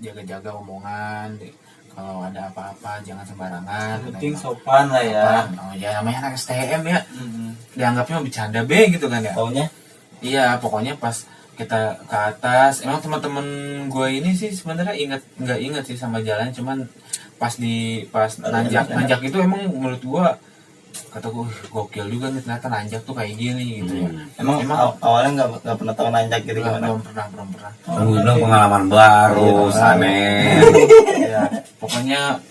jaga-jaga omongan, kalau ada apa-apa jangan sembarangan. Penting sopan lah ya. Oh ya namanya anak STM ya. Dianggapnya bercanda gitu kan ya. Taunya? Iya, pokoknya pas kita ke atas, emang teman-teman gue ini sih sebenarnya nggak inget sih sama jalan, cuman pas nanjak itu emang menurut gue, kata gue gokil juga nih ternyata nanjak tuh kayak gini gitu ya. Emang awalnya nggak pernah tahu nanjak gitu gimana? Belum pernah. Bilang pengalaman baru, aneh. Ya, pokoknya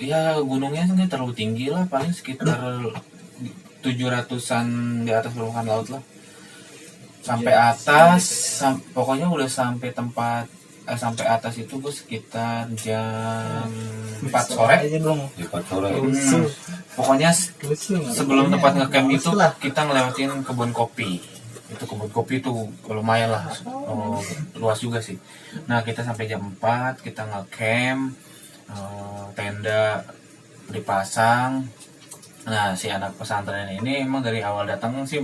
ya gunungnya nggak terlalu tinggi lah, paling sekitar 700-an di atas permukaan laut lah. Sampai atas, pokoknya udah sampai sampai atas itu gue sekitar jam 4 sore. Pokoknya sebelum tempat ngecamp itu kita ngelewatin kebun kopi. Itu kebun kopi itu lumayan lah, luas juga sih. Nah kita sampai jam 4 kita ngecamp, tenda dipasang. Nah si anak pesantren ini emang dari awal datang sih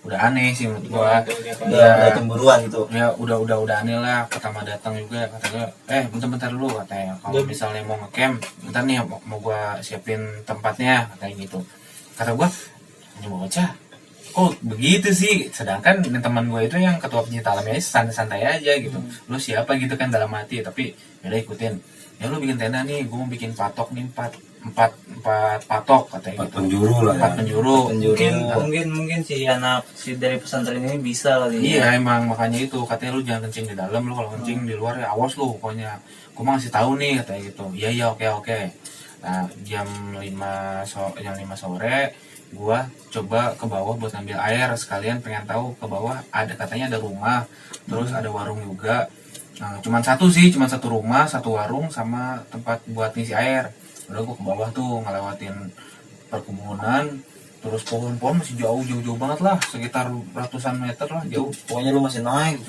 udah aneh sih menurut gua. Udah cemburuan gitu. Ya udah aneh lah. Pertama datang juga katanya, bentar dulu katanya, kalau misalnya mau ngecamp bentar nih mau gua siapin tempatnya katanya gitu. Kata gua, ini bocah kok begitu sih, sedangkan teman gue itu yang ketua pencinta alamnya santai-santai aja gitu. Lu siapa gitu kan dalam hati, tapi yaudah ikutin. Ya lu bikin tenda nih, gue mau bikin patok nih, empat patok katanya gitu. Empat penjuru. Mungkin si dari pesantren ini bisa kali. Iya emang makanya itu katanya lu jangan kencing di dalam, lu kalau kencing di luar ya awas lu pokoknya. Gue mau ngasih tahu nih katanya gitu. Iya oke. Nah jam 5 sore gua coba ke bawah buat ngambil air, sekalian pengen tahu ke bawah katanya ada rumah, terus ada warung juga. Nah, cuman satu rumah, satu warung sama tempat buat ngisi air. Udah gua ke bawah tuh ngelewatin perkebunan, terus pohon-pohon masih jauh banget lah, sekitar ratusan meter lah jauh. Pokoknya lu masih naik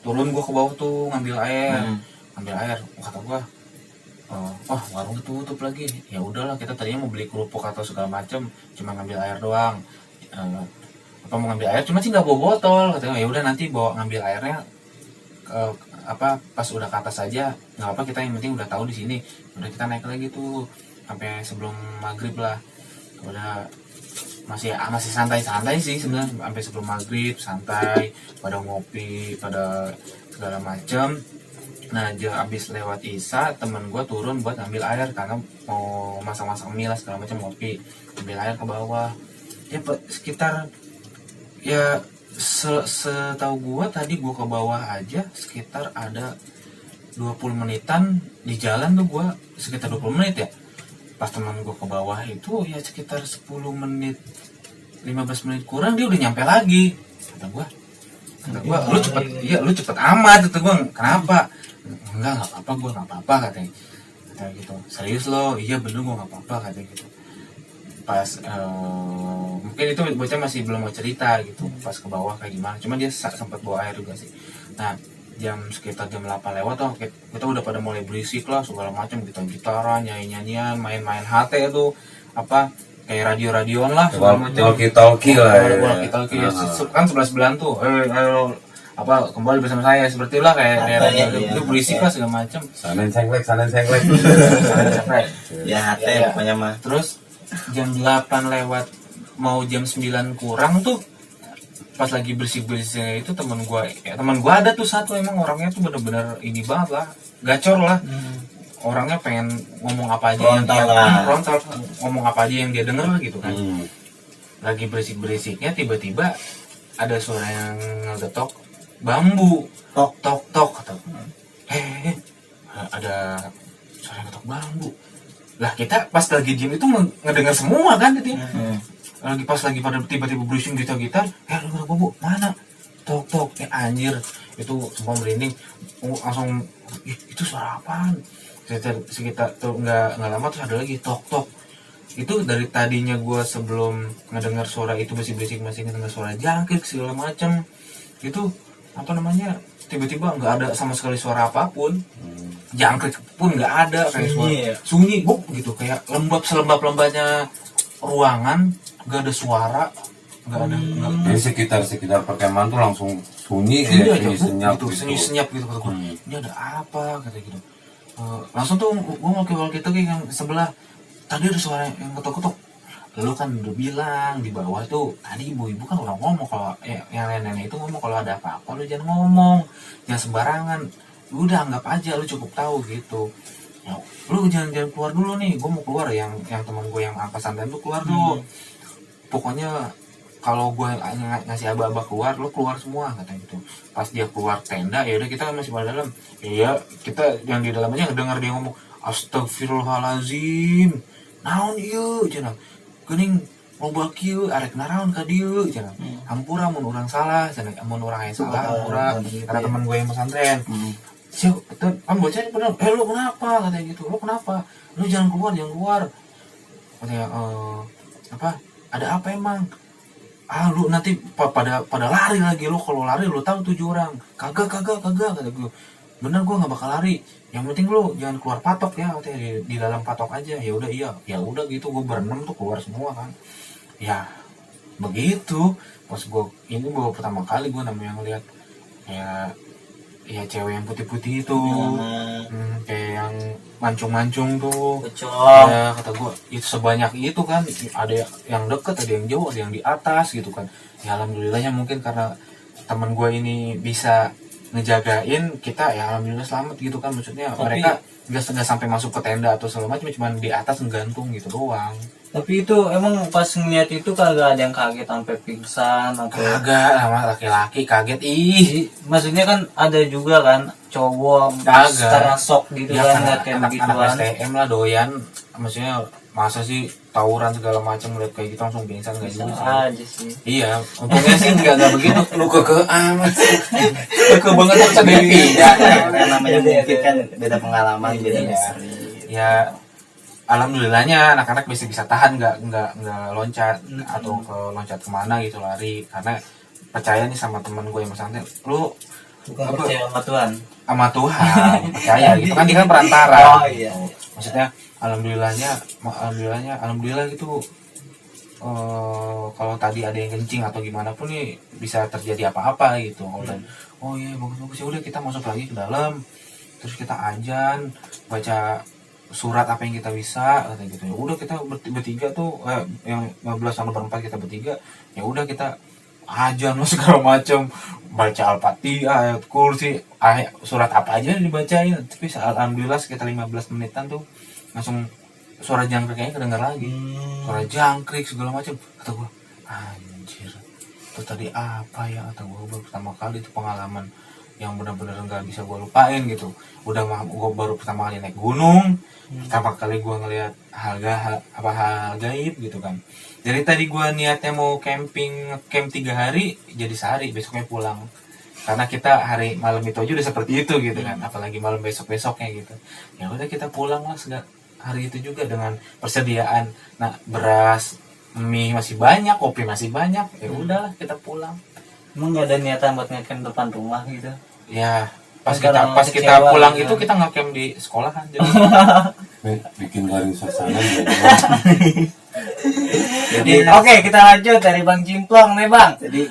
Turun gua ke bawah tuh ngambil air. Kata gua, warung tutup lagi. Ya udahlah, kita tadinya mau beli kerupuk atau segala macam, cuma ngambil air doang. Mau ngambil air cuma sih nggak bawa botol. Katanya ya udah nanti bawa ngambil airnya pas udah ke atas aja, nggak apa, kita yang penting udah tahu di sini. Udah kita naik lagi tuh sampai sebelum maghrib lah. Udah masih santai sih sebenarnya, sampai sebelum maghrib santai, pada ngopi, pada segala macam. Nah abis lewat Isya temen gue turun buat ngambil air karena mau masak mie lah segala macam, ngopi, ambil air ke bawah. Ya sekitar ya setahu gue tadi gue ke bawah aja sekitar ada 20 menitan di jalan tuh, gue sekitar 20 menit ya. Pas temen gue ke bawah itu ya sekitar 10 menit 15 menit kurang dia udah nyampe lagi. Kata gue lu cepet amat. Kata gue kenapa? Enggak apa-apa, gue nggak apa-apa katanya gitu. Serius lo? Iya bener gue nggak apa-apa katanya gitu. Pas mungkin itu bocah masih belum mau cerita gitu pas ke bawah kayak gimana, cuma dia sempat bawa air juga sih. Nah sekitar jam 8 lewat tuh kita udah pada mulai berisik lah segala macam, gitaran, nyanyian, main HT tuh kayak radio-radioan lah segala macam, walkie-talkie lah ya. Kan sebelahan tuh ayo kembali bersama saya, seperti lah kayak itu berisik lah segala macam. Sanen sengklek ya HT pokoknya mah. Terus jam 8 lewat mau jam 9 kurang tuh pas lagi bersih-bersih itu teman gua ada tuh satu, emang orangnya tuh bener-bener ini banget lah, gacor lah. Orangnya pengen ngomong apa aja frontal, ngomong apa aja yang dia denger gitu kan. Lagi berisik-berisiknya tiba-tiba ada suara yang ngegetok bambu, tok kata, ada suara ngetok bambu lah. Kita pas lagi diem itu ngedengar semua kan itu. Lagi pada tiba-tiba berising gitar, denger bambu mana, tok anjir, itu semua merinding. Langsung itu suara apaan? Sekitar tuh nggak lama terus ada lagi tok. Itu dari tadinya gue sebelum ngedengar suara itu berisik masih ngedengar suara jangkrik segala macam, itu tiba-tiba nggak ada sama sekali suara apapun. Jangkrik pun nggak ada, kayak suara sunyi gitu, kayak selembab-lembabnya ruangan, nggak ada suara, nggak ada nggak. Jadi sekitar perkemahan tuh langsung sunyi Sunyi ya, aja, sunyi senyap gitu, gitu. sunyi senyap gitu kata gue. Ini ada apa kata gitu. Langsung tuh gue mau ke walkie talkie yang sebelah. Tadi ada suara yang ketok-ketok. Lu kan udah bilang di bawah tuh tadi ibu-ibu kan udah ngomong kalau yang nenek itu ngomong kalau ada apa-apa lu jangan ngomong, jangan sembarangan. Udah anggap aja lu cukup tahu gitu. Ya, lu jangan keluar dulu nih, gue mau keluar yang teman gue yang angka santai tuh keluar dulu. Pokoknya kalau gue ngasih aba-aba keluar, lu keluar semua kata gitu. Pas dia keluar tenda, ya udah kita masih pada dalam. Iya, kita yang di dalam aja ngedenger dia ngomong, astagfirullahalazim. Naon ieu cenah. Geuning loba kieu arek naraon ka dieu cenah. Hampura mun urang salah cenah, mun urang aya salah hampura. Karena teman gue yang pesantren. Siu, kan bocahnya bener, lu kenapa katanya gitu. Lu kenapa? Lu jangan keluar. Katanya apa? Ada apa emang? Lu nanti pada lari lagi, lu kalau lari lu tahu 7 orang. Kagak kata gue. Bener gue nggak bakal lari. Yang penting lu jangan keluar patok ya, katanya di dalam patok aja. Ya udah iya, ya udah gitu gue berenam tuh keluar semua kan. Ya begitu. Pas gue pertama kali gue namanya ngeliat ya cewek yang putih-putih itu, kayak yang mancung-mancung tuh. Ya kata gue itu sebanyak itu kan, ada yang deket, ada yang jauh, ada yang di atas gitu kan. Ya alhamdulillahnya mungkin karena teman gue ini bisa ngejagain kita, ya alhamdulillah selamat gitu kan. Maksudnya mereka nggak sampai masuk ke tenda atau segala macam, cuma di atas nggantung gitu doang. Tapi itu emang pas ngeliat itu kagak ada yang kaget sampai pingsan atau? Kagak lah, laki-laki kaget ih. Maksudnya kan ada juga kan cowok secara sok gitu ya, kan ngeliat kayak anak begituan. STM lah doyan, maksudnya masa sih tawuran segala macam ngeliat kayak gitu langsung pingsan nggak juga sih. Aja sih. Iya, untungnya sih nggak begitu. Lu keke amat sih. Keke banget tuh sendiri. Ya, namanya mungkin kan beda pengalaman, beda misteri. Ya, alhamdulillahnya anak-anak bisa tahan nggak loncat atau loncat kemana gitu lari, karena percaya nih sama teman gue yang pesantren. Lu bukan percaya sama Tuhan. Sama Tuhan percaya gitu kan, dia kan perantara. Oh iya. Maksudnya alhamdulillah gitu. Kalau tadi ada yang kencing atau gimana pun nih bisa terjadi apa-apa gitu. Oh iya bagus ya udah kita masuk lagi ke dalam, terus kita azan, baca surat apa yang kita bisa kata gitu. Ya udah kita bertiga tuh yang 15 sama berempat kita bertiga, ya udah kita azan segala macam, baca Al-Fatihah, ayat kursi, surat apa aja dibacain. Tapi alhamdulillah sekitar 15 menitan tuh langsung suara jangkriknya kedengar lagi. Suara jangkrik segala macam. Kata gue, anjir, itu tadi apa ya? Kata gue pertama kali itu pengalaman yang benar-benar nggak bisa gue lupain gitu. Udah gue baru pertama kali naik gunung, pertama kali gue ngelihat hal gaib gitu kan. Jadi tadi gue niatnya mau camp 3 hari, jadi sehari, besoknya pulang. Karena kita hari malam itu aja udah seperti itu gitu kan, apalagi malam besoknya gitu. Ya udah kita pulang lah hari itu juga dengan persediaan, beras, mie masih banyak, kopi masih banyak. Ya udahlah kita pulang. Emang nggak ada niatan buat ngecamp depan rumah gitu? Ya pas kita pulang gitu. Itu kita ngecamp di sekolahan jadi. Bikin garing suasana Jadi oke, kita lanjut dari Bang Cimplong nih Bang. Jadi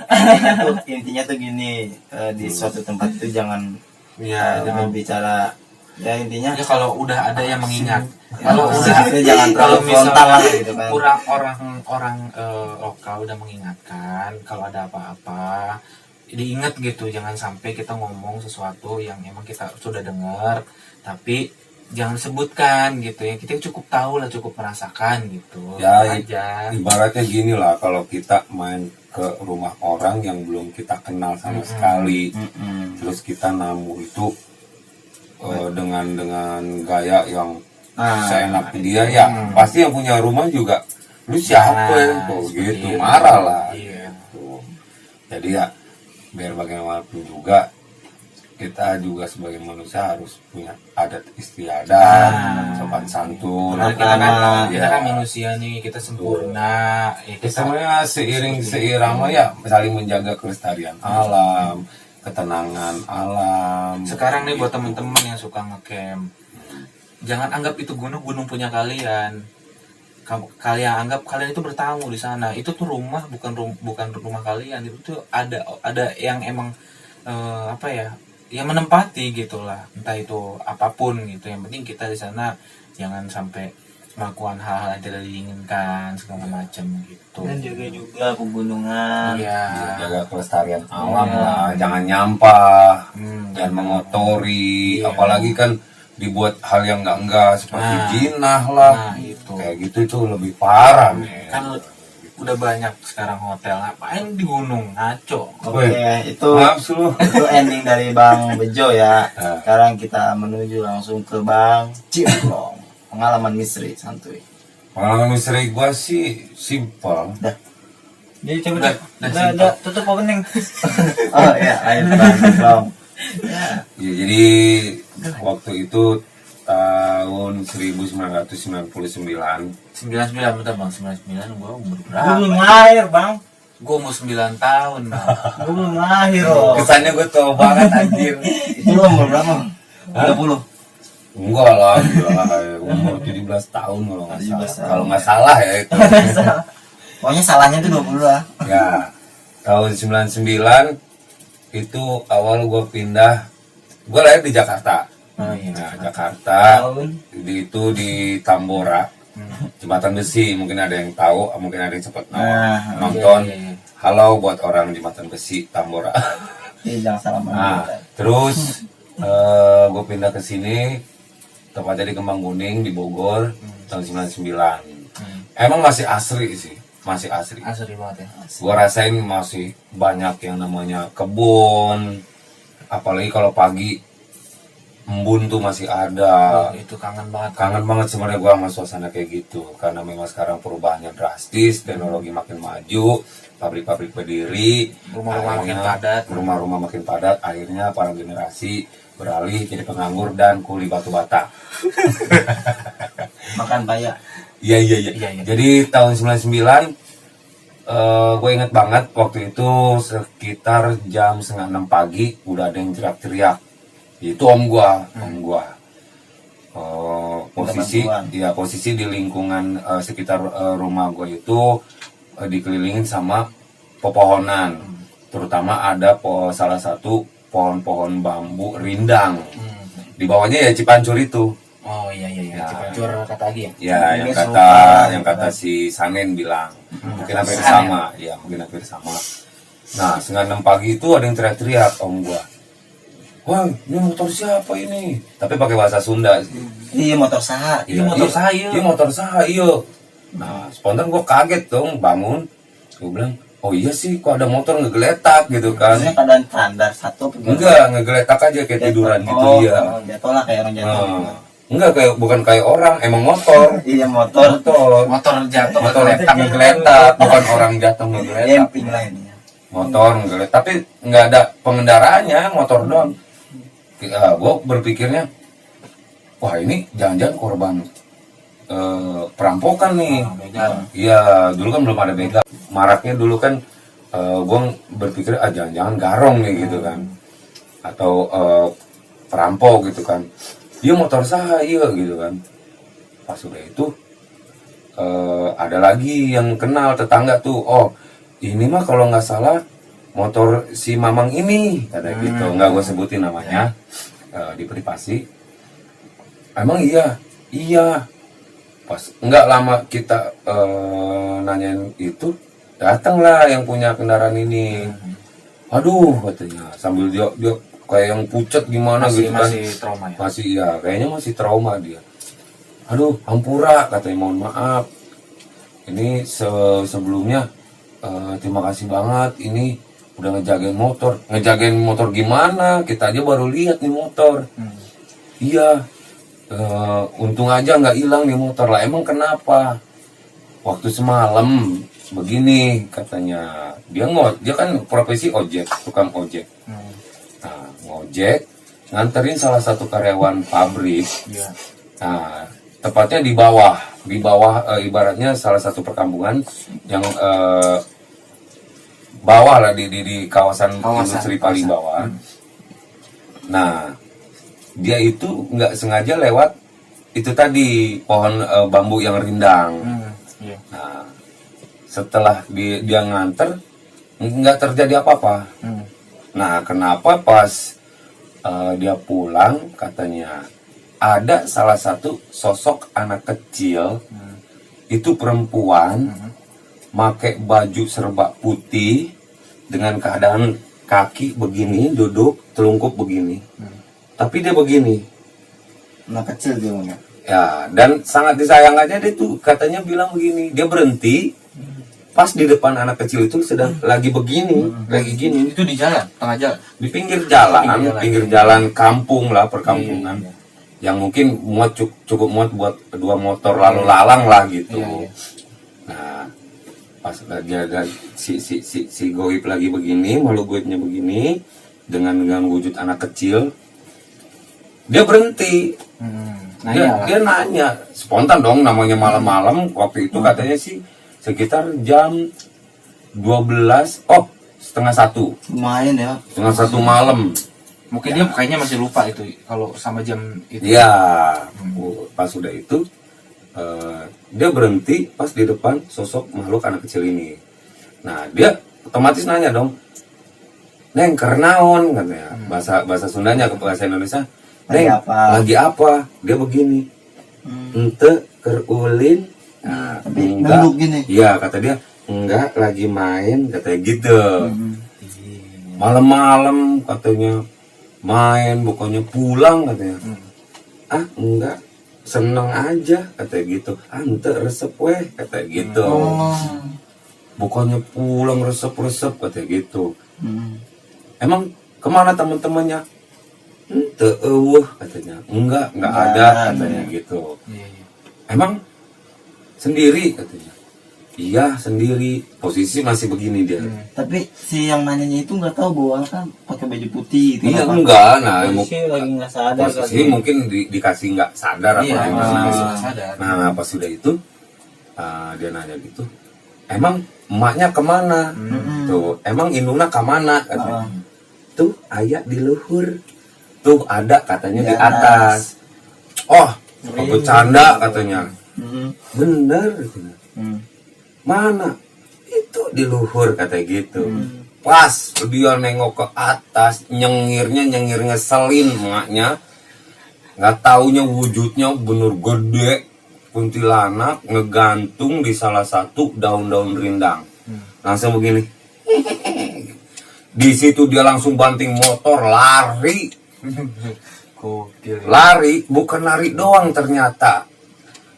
intinya tuh gini, di suatu tempat itu jangan berbicara. Ya intinya Ya kalau udah ada yang mengingat, kalau jangan terlalu frontal lah gitu kan. Kurang orang lokal udah mengingatkan kalau ada apa-apa diingat gitu, jangan sampai kita ngomong sesuatu yang emang kita sudah dengar tapi jangan sebutkan gitu ya. Kita cukup tahu lah, cukup merasakan gitu ya aja. Ibaratnya gini lah, kalau kita main ke rumah orang yang belum kita kenal sama sekali, terus kita namu itu dengan gaya yang seenak dia, ya pasti yang punya rumah juga lu siapa gitu, marah lah gitu. Jadi ya biar bagaimanapun juga kita juga sebagai manusia harus punya adat istiadat, sopan santun. Kita kan manusia nih, kita sempurna. Kita seiring seirama ya saling menjaga kelestarian alam, ketenangan alam. Sekarang nih buat teman-teman yang suka ngecamp, jangan anggap itu gunung punya kalian. kalian anggap kalian itu bertamu di sana, itu tuh rumah, bukan rumah kalian. Itu tuh ada yang emang apa ya, yang menempati gitulah, entah itu apapun gitu. Yang penting kita di sana jangan sampai melakukan hal-hal yang tidak diinginkan segala macam gitu. Dan juga pegunungan. Iya. Jaga kelestarian alam lah, jangan nyampah, jangan jangan mengotori, Iya. apalagi kan dibuat hal yang enggak seperti Nah. jinah lah, Nah, itu. kayak gitu itu lebih parah nih. Kan udah banyak sekarang hotel, ngapain di gunung, ngaco. Oke, itu Maaf lu. itu ending dari Bang Bejo ya. Nah. Sekarang kita menuju langsung ke Bang Cimplong. Pengalaman misteri santuy. Pengalaman misteri gua sih simpel. Jadi coba Udah, udah tutup opening. Oh ya, ayo Bang Cimplong. Ya, jadi waktu itu tahun 1999. 99 betul bang, 99 gua umur Gue berapa? belum lahir bang. Gua umur 9 tahun bang. Gue belum lahir loh. Kesannya gue tua banget anjir. Itu lo umur berapa? 30. Enggak lah, gila. Umur 17 tahun kalau nggak 17 salah. tahun. Kalau nggak salah ya itu. Pokoknya salahnya tuh 20 lah. Ya, tahun 99 itu awal gue pindah. Gue lahir di Jakarta. Oh iya. Nah, Jakarta Tahun. itu di Tambora, Jembatan Besi. Mungkin ada yang tahu, mungkin ada yang sempat Nah, nonton. iya, iya. Halo buat orang Jembatan Besi Tambora. Iya, jangan salah Nah, mana. terus gue pindah ke sini, tepatnya di Kembang Kuning di Bogor tahun 99. Emang masih asri sih, masih asri. Asli banget ya. Gue rasain masih banyak yang namanya kebun, apalagi kalau pagi embun tuh masih ada. Oh, itu kangen banget. Kangen banget sebenarnya gue sama suasana kayak gitu, karena memang sekarang perubahannya drastis, teknologi makin maju, pabrik-pabrik berdiri, Rumah-rumah makin akhirnya padat. rumah-rumah makin padat, akhirnya para generasi beralih jadi penganggur dan kuli batu bata. Makan paya. Iya. Iya, iya. Jadi tahun 99 gue inget banget waktu itu sekitar jam 5:30 pagi udah ada yang teriak-teriak. Itu om gua. Posisi Minta bantuan. posisi di lingkungan sekitar rumah gue itu dikelilingin sama pepohonan. Terutama ada salah satu pohon-pohon bambu rindang. Di bawahnya ya Cipancur itu. Oh iya. Ya. Cipancur kata lagi ya. Ya, Ini yang suka. kata si Sanen bilang, mungkin hampir sama, ya mungkin hampir sama. Nah, 5:30 pagi itu ada yang teriak-teriak om gua. Wah, ini motor siapa ini? Tapi pakai bahasa Sunda sih. Iya, motor saha. Ini motor saya. Iya motor saya, iya. Nah, spontan gua kaget dong, bangun. Gua bilang, oh iya sih, kok ada motor ngegeletak gitu kan? Maksudnya keadaan standar satu apa gimana? Enggak, ngegeletak aja kayak tiduran gitu, iya. Jatuh lah kayak orang jatuh. Nah, enggak bukan kayak orang, emang motor. Iya, motor. Motor jatuh. Motor letak ngegeletak, bukan orang jatuh ngegeletak. Camping lah ini. Motor ngegeletak, tapi nggak ada pengendaraannya, motor doang. Gue berpikirnya, wah ini jangan-jangan korban perampokan nih. Begal. Iya, dulu kan belum ada begal. Maraknya dulu kan, gue berpikir jangan-jangan garong nih gitu kan, atau perampok gitu kan. Iya motor saya, iya gitu kan. Pas udah itu ada lagi yang kenal tetangga tuh, oh ini mah kalau nggak salah motor si Mamang ini, kata gitu, nggak gue sebutin namanya, di privasi. Emang iya. Pas nggak lama kita nanyain itu, datanglah yang punya kendaraan ini. Aduh katanya, sambil dia kayak yang pucat gimana gitu kan. Masih trauma ya. Masih ya, kayaknya masih trauma dia. Aduh, ampura katanya, mohon maaf. Ini sebelumnya terima kasih banget ini udah ngejagain motor. Ngejagain motor gimana? Kita aja baru lihat nih motor. Iya. Untung aja nggak hilang nih motor lah. Emang kenapa? Waktu semalam begini katanya. Dia kan profesi ojek, tukang ojek. Nah, ngojek nganterin salah satu karyawan pabrik. Iya. Nah, tepatnya di bawah ibaratnya salah satu perkampungan yang bawah lah di kawasan industri paling bawah. Nah, dia itu nggak sengaja lewat itu tadi pohon bambu yang rindang. setelah dia nganter nggak terjadi apa-apa. Nah, kenapa pas dia pulang katanya ada salah satu sosok anak kecil itu perempuan pakai baju serba putih dengan keadaan kaki begini, duduk telungkup begini. Tapi dia begini. Anak kecil dia Bang, ya. Ya, dan sangat disayangkannya dia tuh katanya bilang begini, dia berhenti pas di depan anak kecil itu sedang lagi begini, lagi gini Itu di jalan, tengah jalan. di pinggir jalan, Pinggir jalan. jalan kampung lah, perkampungan. Yang mungkin muat cukup muat buat 2 motor lalu lalang lah gitu. Nah, pas dia ada si goib lagi begini, makhluk goibnya begini dengan wujud anak kecil, dia berhenti. Dia nanya spontan dong, namanya malam-malam waktu itu katanya sih sekitar jam 12, setengah 1 Lumayan ya. setengah 1 malam. Mungkin dia kayaknya masih lupa itu kalau sama jam itu. Iya, pas sudah itu dia berhenti pas di depan sosok makhluk anak kecil ini. Nah, dia otomatis nanya dong, "Neng, kernaon?" katanya. Bahasa Sundanya ke bahasa Indonesia. "Neng, lagi apa?" Dia begini. "Ente kerulin." Nah, Tapi enggak. nunduk gini. Iya, kata dia, "Enggak, lagi main," katanya gitu. Malam-malam katanya main, bukannya pulang katanya. "Ah, enggak, seneng aja," katanya gitu. "Ante resep weh," katanya gitu. Bukannya pulang resep-resep katanya gitu. Emang kemana teman-temannya? "Ente katanya. Enggak ada katanya gitu. "Emang sendiri?" katanya. "Iya, sendiri." Posisi masih begini dia. Tapi si yang nanyanya itu nggak tahu bahwa kan pakai baju putih itu. Iya, enggak. Nah, Posisi lagi nggak sadar posisi mungkin dikasih nggak sadar apa Iya, gimana. masih nggak sadar. Nah, pas sudah itu dia nanya gitu, "Emang emaknya kemana?" Tuh, "Emang indungna kemana?" katanya. "Tuh, ayah di luhur. Tuh, ada katanya di atas." "Oh, bercanda," katanya. "Bener," katanya. "Mana?" "Itu di luhur," katanya gitu. Pas dia nengok ke atas, nyengir ngeselin emaknya. Nggak taunya wujudnya bener gede, kuntilanak ngegantung di salah satu daun-daun rindang. Langsung begini. Di situ dia langsung banting motor lari. Lari, bukan lari doang ternyata.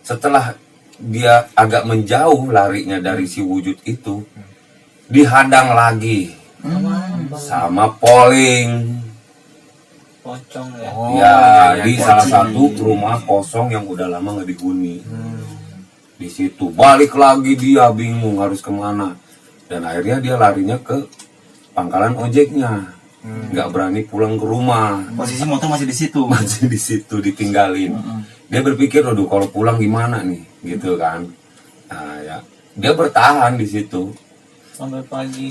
Setelah dia agak menjauh larinya dari si wujud itu, dihadang lagi sama poling. pocong ya. Di salah satu rumah kosong yang udah lama nggak dihuni. Di situ balik lagi dia bingung harus kemana, dan akhirnya dia larinya ke pangkalan ojeknya. Nggak berani pulang ke rumah. Posisi motor masih di situ. Masih di situ ditinggalin. Dia berpikir, aduh kalau pulang gimana nih, gitu kan. Nah, ya dia bertahan di situ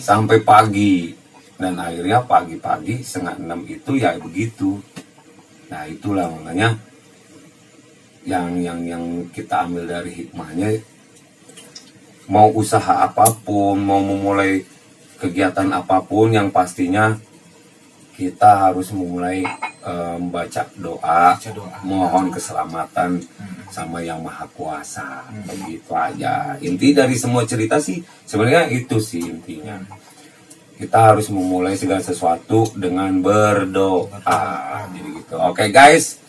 sampai pagi. Dan akhirnya pagi-pagi 5:30 itu ya begitu. Nah, itulah makanya yang kita ambil dari hikmahnya, mau usaha apapun, mau memulai kegiatan apapun, yang pastinya kita harus memulai membaca doa, mohon keselamatan sama Yang Maha Kuasa. Begitu aja. Inti dari semua cerita sih sebenarnya itu sih intinya. Kita harus memulai segala sesuatu dengan berdoa. Jadi gitu. Oke, guys.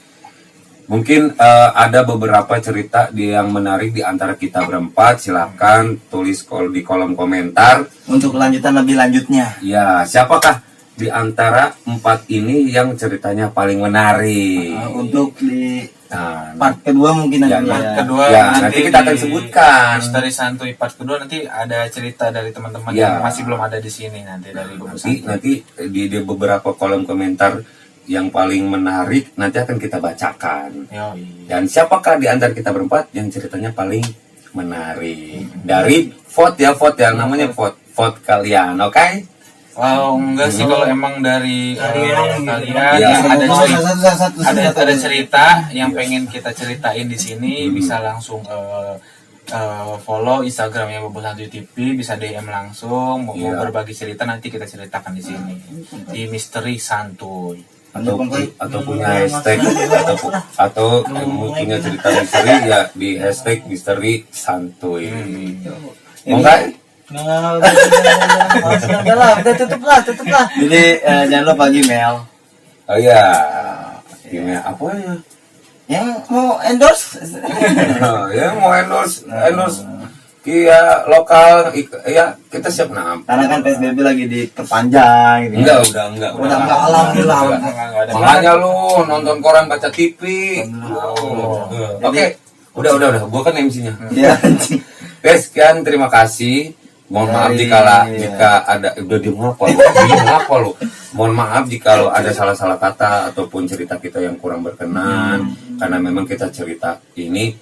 Mungkin ada beberapa cerita yang menarik di antara kita berempat. Silahkan tulis di kolom komentar. Untuk kelanjutan lebih lanjutnya. Ya, siapakah di antara 4 ini yang ceritanya paling menarik? Untuk di Nah, part kedua mungkin ya, nanti. Part kedua nanti kita akan sebutkan. Misteri Santuy part kedua, nanti ada cerita dari teman-teman Ya. yang masih belum ada di sini nanti dari Buku Santuy. Nanti di beberapa kolom komentar yang paling menarik nanti akan kita bacakan. Yoi. Dan siapakah di antara kita berempat yang ceritanya paling menarik? Dari vote ya, namanya vote kalian, oke? Kalau enggak sih, kalau emang dari kalian Ya. yang ada cerita, Satu. ada cerita yang pengen kita ceritain di sini, bisa langsung follow Instagramnya Bobo Santuy TV, bisa DM langsung, mau Iya. berbagi cerita nanti kita ceritakan di sini di Misteri Santuy. atau punya hashtag atau punya cerita misteri ya di hashtag misteri santuy. Mau nggak? Nah, udah lah, udah tutup lah. Jadi jangan lupa Gmail. Oh iya, email apa ya? Yang mau endorse Ya mau endorse Kia lokal, ya kita siap nam. karena kan PSBB lagi diperpanjang gitu. Enggak. Udah enggak, alhamdulillah. Makanya lu nonton koran baca TV. Oke, udah. Gua kan MC-nya. Iya. Guys, sekian terima kasih. Mohon maaf jika ada udah diem apa lu? Mohon maaf jika ada salah-salah kata ataupun cerita kita yang kurang berkenan karena memang kita cerita ini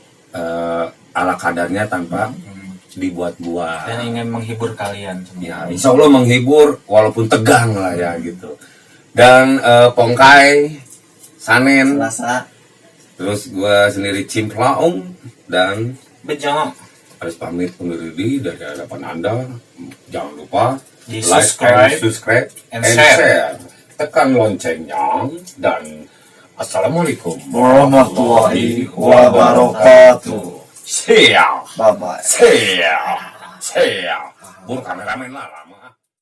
ala kadarnya tanpa dibuat-buat. Dan ingin menghibur kalian semua. Ya, insya Allah menghibur walaupun tegang lah ya gitu. Dan Pongkai, Sanen, Selasa. terus gua sendiri Cimplaung dan Bejong. harus pamit undur diri dari hadapan Anda. Jangan lupa Di like, subscribe, and and share. Tekan loncengnya dan Assalamualaikum Warahmatullahi wabarakatuh. Siap. Bye bye. Siap. Buru kameramen lah lama.